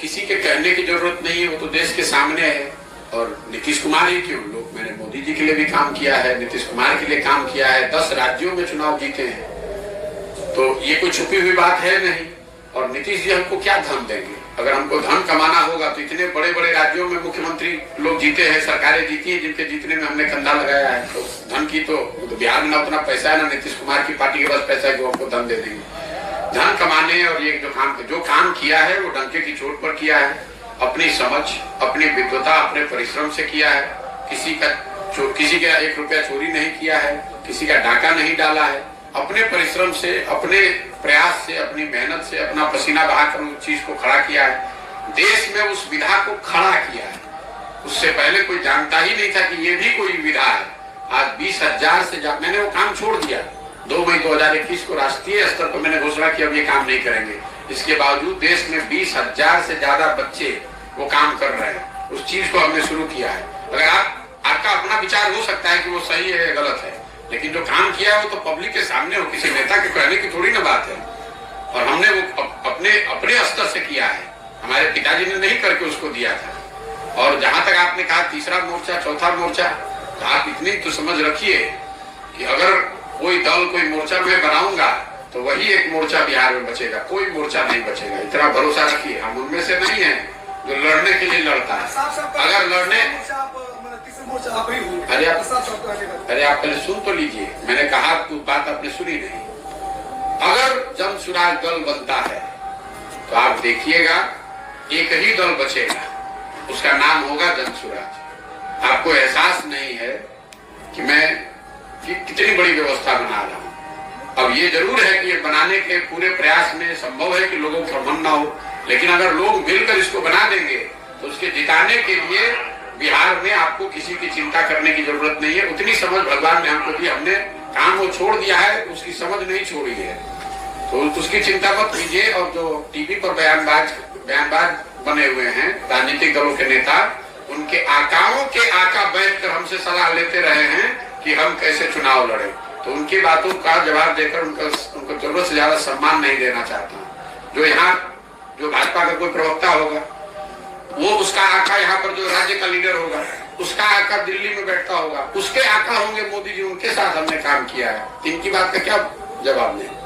किसी के कहने की जरूरत नहीं है, वो तो देश के सामने है। और नीतीश कुमार ही क्यों, लोग, मैंने मोदी जी के लिए भी काम किया है, नीतीश कुमार के लिए काम किया है, 10 राज्यों में चुनाव जीते हैं, तो ये कोई छुपी हुई बात है नहीं। और नीतीश जी हमको क्या धन देंगे? अगर हमको धन कमाना होगा तो इतने बड़े बड़े राज्यों में मुख्यमंत्री लोग जीते हैं, सरकारें जीती हैं, जिनके जीतने में हमने कंधा लगाया है। तो धन की तो बिहार में ना उतना पैसा है, ना नीतीश कुमार की पार्टी के पास पैसा है कि वो हमको धन दे देंगे। धन कमाने और ये जो काम किया है वो डंके की चोट पर किया है, अपनी समझ, अपनी विद्वता, अपने परिश्रम से किया है। किसी का 1 रुपया चोरी नहीं किया है, किसी का डाका नहीं डाला है, अपने परिश्रम से, अपने प्रयास से, अपनी मेहनत से, अपना पसीना बहाकर उस चीज को खड़ा किया है। देश में उस विधा को खड़ा किया है। उससे पहले कोई जानता ही नहीं था कि ये भी कोई विधा है। आज 20,000 से ज्यादा, मैंने वो काम छोड़ दिया। 2 मई 2021 को राष्ट्रीय स्तर पर मैंने घोषणा की अब ये काम नहीं करेंगे। इसके बावजूद देश में 20,000 से ज्यादा बच्चे वो काम कर रहे हैं। उस चीज को हमने शुरू किया है। अगर आपका अपना विचार हो सकता है कि वो सही है या गलत है, लेकिन जो काम किया है वो तो पब्लिक के सामने हो, किसी नेता के कहने की थोड़ी ना बात है। और हमने वो अपने स्तर से किया है, हमारे पिताजी ने नहीं करके उसको दिया था। और जहां तक आपने कहा तीसरा मोर्चा, चौथा मोर्चा, तो आप इतनी तो समझ रखिए कि अगर कोई दल, कोई मोर्चा मैं बनाऊंगा तो वही एक मोर्चा बिहार में बचेगा, कोई मोर्चा नहीं बचेगा। इतना भरोसा रखिए। हम उनमें से नहीं है जो लड़ने के लिए लड़ता है। अगर लड़ने, अरे आप पहले सुन तो लीजिए, मैंने कहा तो बात आपने सुनी नहीं। अगर जन सुराज दल बनता है तो आप देखिएगा एक ही दल बचेगा, उसका नाम होगा जन सुराज। आपको एहसास नहीं है कि मैं कितनी बड़ी व्यवस्था बना रहा हूं। अब ये जरूर है कि ये बनाने के पूरे प्रयास में संभव है कि लोगों को मन ना हो, लेकिन अगर लोग मिलकर इसको बना देंगे तो उसके जिताने के लिए बिहार में आपको किसी की चिंता करने की जरूरत नहीं है। उतनी समझ भगवान ने हमको दी, हमने काम वो छोड़ दिया है, उसकी समझ नहीं छोड़ी है, तो उसकी चिंता मत कीजिए। और जो टीवी पर बयानबाज बने हुए हैं राजनीतिक दलों के नेता, उनके आकाओं के आका बैठकर हमसे सलाह लेते रहे हैं कि हम कैसे चुनाव लड़े, तो उनकी बातों का जवाब देकर उनको जरूरत से ज्यादा सम्मान नहीं देना चाहता। जो भाजपा का कोई प्रवक्ता होगा, वो उसका आका यहाँ पर जो राज्य का लीडर होगा, उसका आका दिल्ली में बैठता होगा, उसके आका होंगे मोदी जी, उनके साथ हमने काम किया है। इनकी बात का क्या जवाब दें?